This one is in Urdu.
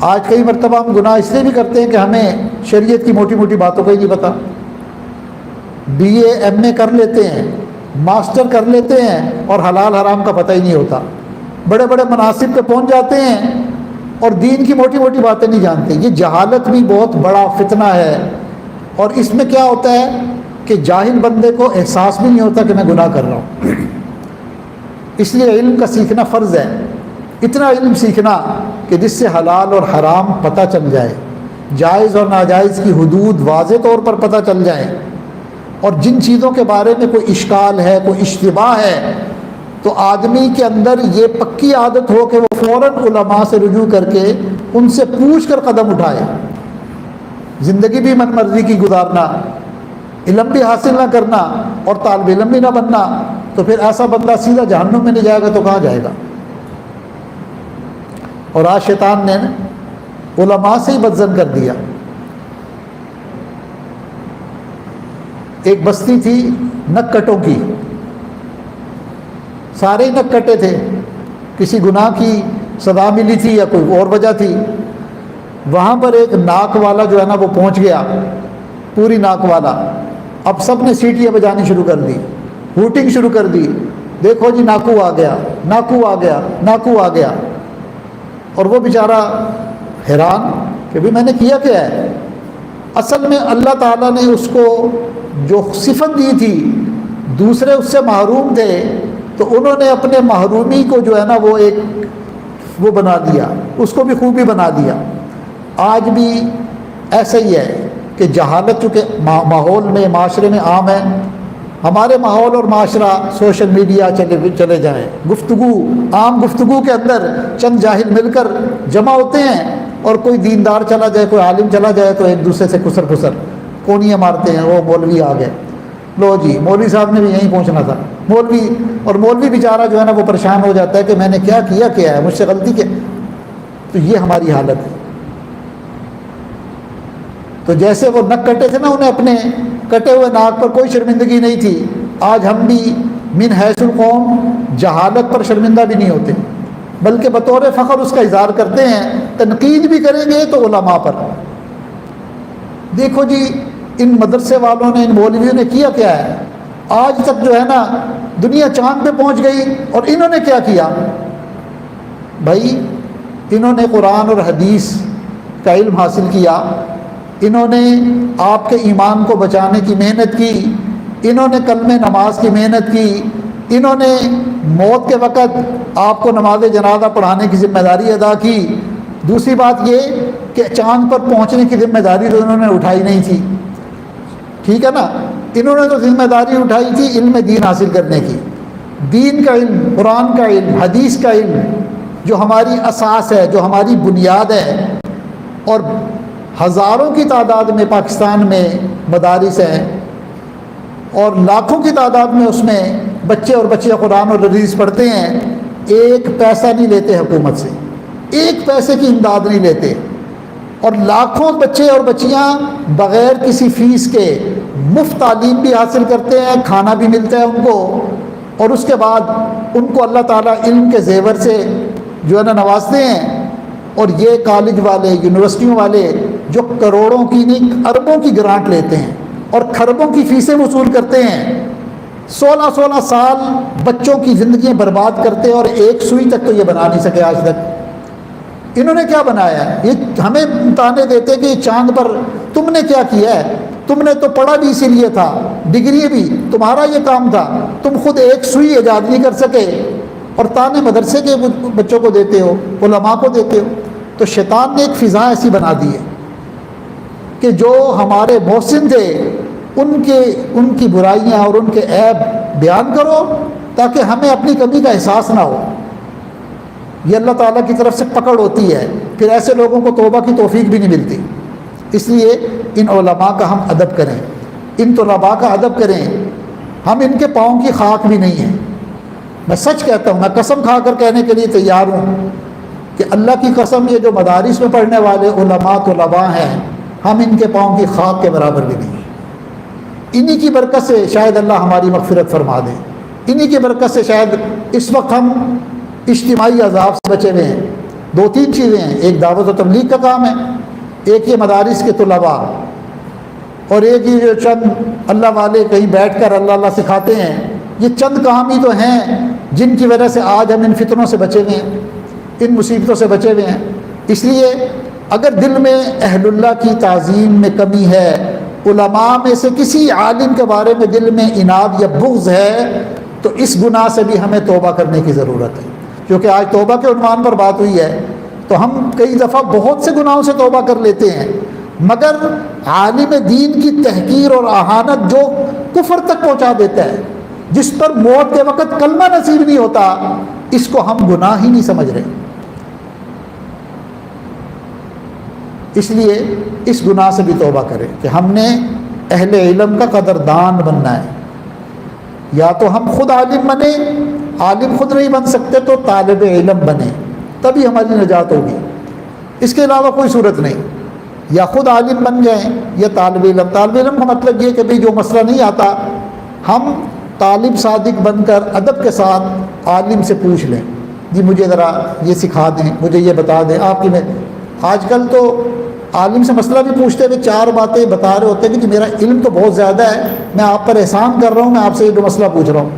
آج کئی مرتبہ ہم گناہ اس لیے بھی کرتے ہیں کہ ہمیں شریعت کی موٹی موٹی باتوں کا ہی نہیں پتہ. بی اے ایم اے کر لیتے ہیں، ماسٹر کر لیتے ہیں اور حلال حرام کا پتہ ہی نہیں ہوتا. بڑے بڑے مناصب پہ پہنچ جاتے ہیں اور دین کی موٹی موٹی باتیں نہیں جانتے. یہ جہالت بھی بہت بڑا فتنہ ہے. اور اس میں کیا ہوتا ہے کہ جاہل بندے کو احساس بھی نہیں ہوتا کہ میں گناہ کر رہا ہوں. اس لیے علم کا سیکھنا فرض ہے. اتنا علم سیکھنا کہ جس سے حلال اور حرام پتہ چل جائے، جائز اور ناجائز کی حدود واضح طور پر پتہ چل جائے، اور جن چیزوں کے بارے میں کوئی اشکال ہے، کوئی اشتباہ ہے، تو آدمی کے اندر یہ پکی عادت ہو کہ وہ فوراً علماء سے رجوع کر کے ان سے پوچھ کر قدم اٹھائے. زندگی بھی من مرضی کی گزارنا، علم بھی حاصل نہ کرنا اور طالب علم بھی نہ بننا، تو پھر ایسا بندہ سیدھا جہنم میں نہیں جائے گا تو کہاں جائے گا؟ اور آج شیطان نے علماء سے ہی بدظن کر دیا. ایک بستی تھی نک کٹوں کی، سارے ہی نک کٹے تھے، کسی گناہ کی سزا ملی تھی یا کوئی اور وجہ تھی. وہاں پر ایک ناک والا جو ہے نا وہ پہنچ گیا، پوری ناک والا. اب سب نے سیٹیاں بجانی شروع کر دی، ہوٹنگ شروع کر دی، دیکھو جی ناکو آ گیا، ناکو آ گیا، ناکو آ گیا. اور وہ بیچارہ حیران کہ بھی میں نے کیا کیا ہے. اصل میں اللہ تعالیٰ نے اس کو جو صفت دی تھی، دوسرے اس سے محروم تھے، تو انہوں نے اپنے محرومی کو جو ہے نا وہ بنا دیا، اس کو بھی خوبی بنا دیا. آج بھی ایسا ہی ہے کہ جہالت چونکہ ماحول میں، معاشرے میں عام ہے. ہمارے ماحول اور معاشرہ، سوشل میڈیا چلے جائیں، گفتگو، عام گفتگو کے اندر چند جاہل مل کر جمع ہوتے ہیں، اور کوئی دیندار چلا جائے، کوئی عالم چلا جائے تو ایک دوسرے سے کسر کونیاں مارتے ہیں. وہ مولوی آ گئے، لو جی مولوی صاحب نے بھی یہیں پہنچنا تھا. مولوی بیچارہ جو ہے نا وہ پریشان ہو جاتا ہے کہ میں نے کیا ہے، مجھ سے غلطی کیا. تو یہ ہماری حالت ہے. تو جیسے وہ نک کٹے تھے نا، انہیں اپنے کٹے ہوئے ناک پر کوئی شرمندگی نہیں تھی، آج ہم بھی من حیث القوم جہالت پر شرمندہ بھی نہیں ہوتے، بلکہ بطور فخر اس کا اظہار کرتے ہیں. تنقید بھی کریں گے تو علماء پر. دیکھو جی ان مدرسے والوں نے، ان مولویوں نے کیا ہے. آج تک جو ہے نا دنیا چاند پہ پہنچ گئی، اور انہوں نے کیا کیا بھائی؟ انہوں نے قرآن اور حدیث کا علم حاصل کیا، انہوں نے آپ کے ایمان کو بچانے کی محنت کی، انہوں نے کلمہ نماز کی محنت کی، انہوں نے موت کے وقت آپ کو نماز جنازہ پڑھانے کی ذمہ داری ادا کی. دوسری بات یہ کہ چاند پر پہنچنے کی ذمہ داری تو انہوں نے اٹھائی نہیں تھی، ٹھیک ہے نا. انہوں نے تو ذمہ داری اٹھائی تھی علم دین حاصل کرنے کی. دین کا علم، قرآن کا علم، حدیث کا علم، جو ہماری اساس ہے، جو ہماری بنیاد ہے. اور ہزاروں کی تعداد میں پاکستان میں مدارس ہیں، اور لاکھوں کی تعداد میں اس میں بچے اور بچیاں قرآن اور حدیث پڑھتے ہیں. ایک پیسہ نہیں لیتے حکومت سے، ایک پیسے کی امداد نہیں لیتے، اور لاکھوں بچے اور بچیاں بغیر کسی فیس کے مفت تعلیم بھی حاصل کرتے ہیں، کھانا بھی ملتا ہے ان کو، اور اس کے بعد ان کو اللہ تعالیٰ علم کے زیور سے جو ہے نا نوازتے ہیں. اور یہ کالج والے، یونیورسٹیوں والے جو کروڑوں کی نہیں اربوں کی گرانٹ لیتے ہیں اور کھربوں کی فیسیں وصول کرتے ہیں، 16 سال بچوں کی زندگیاں برباد کرتے ہیں، اور ایک سوئی تک تو یہ بنا نہیں سکے آج تک. انہوں نے کیا بنایا ہے؟ یہ ہمیں تانے دیتے کہ چاند پر تم نے کیا کیا ہے، تم نے تو پڑھا بھی اسی لیے تھا، ڈگری بھی تمہارا یہ کام تھا، تم خود ایک سوئی ایجاد نہیں کر سکے، اور تانے مدرسے کے بچوں کو دیتے ہو، علماء کو دیتے ہو. تو شیطان نے ایک فضا ایسی بنا دی ہے کہ جو ہمارے محسن تھے ان کی برائیاں اور ان کے عیب بیان کرو تاکہ ہمیں اپنی کمی کا احساس نہ ہو. یہ اللہ تعالیٰ کی طرف سے پکڑ ہوتی ہے، پھر ایسے لوگوں کو توبہ کی توفیق بھی نہیں ملتی. اس لیے ان علماء کا ہم ادب کریں، ان طلباء کا ادب کریں. ہم ان کے پاؤں کی خاک بھی نہیں ہیں. میں سچ کہتا ہوں، میں قسم کھا کر کہنے کے لیے تیار ہوں کہ اللہ کی قسم، یہ جو مدارس میں پڑھنے والے علماء طلباء ہیں، ہم ان کے پاؤں کی خاک کے برابر بھی نہیں. انہی کی برکت سے شاید اللہ ہماری مغفرت فرما دے، انہی کی برکت سے شاید اس وقت ہم اجتماعی عذاب سے بچے ہوئے ہیں. دو تین چیزیں ہیں، ایک دعوت و تبلیغ کا کام ہے، ایک یہ مدارس کے طلباء، اور ایک یہ جو چند اللہ والے کہیں بیٹھ کر اللہ اللہ سکھاتے ہیں، یہ چند کام ہی تو ہیں جن کی وجہ سے آج ہم ان فتنوں سے بچے ہوئے ہیں، ان مصیبتوں سے بچے ہوئے ہیں۔ اس لیے اگر دل میں اہل اللہ کی تعظیم میں کمی ہے، علماء میں سے کسی عالم کے بارے میں دل میں عناد یا بغض ہے، تو اس گناہ سے بھی ہمیں توبہ کرنے کی ضرورت ہے، کیونکہ آج توبہ کے عنوان پر بات ہوئی ہے، تو ہم کئی دفعہ بہت سے گناہوں سے توبہ کر لیتے ہیں، مگر عالم دین کی تحقیر اور اہانت جو کفر تک پہنچا دیتا ہے، جس پر موت کے وقت کلمہ نصیب نہیں ہوتا، اس کو ہم گناہ ہی نہیں سمجھ رہے۔ اس لیے اس گناہ سے بھی توبہ کریں کہ ہم نے اہل علم کا قدردان بننا ہے، یا تو ہم خود عالم بنیں، عالم خود نہیں بن سکتے تو طالب علم بنیں، تبھی ہماری نجات ہوگی، اس کے علاوہ کوئی صورت نہیں۔ یا خود عالم بن جائیں یا طالب علم۔ طالب علم کا مطلب یہ کہ بھئی جو مسئلہ نہیں آتا، ہم طالب صادق بن کر ادب کے ساتھ عالم سے پوچھ لیں، جی مجھے ذرا یہ سکھا دیں، مجھے یہ بتا دیں آپ کی میں۔ آج کل تو عالم سے مسئلہ بھی پوچھتے ہوئے چار باتیں بتا رہے ہوتے ہیں کہ جی میرا علم تو بہت زیادہ ہے، میں آپ پر احسان کر رہا ہوں، میں آپ سے یہ مسئلہ پوچھ رہا ہوں۔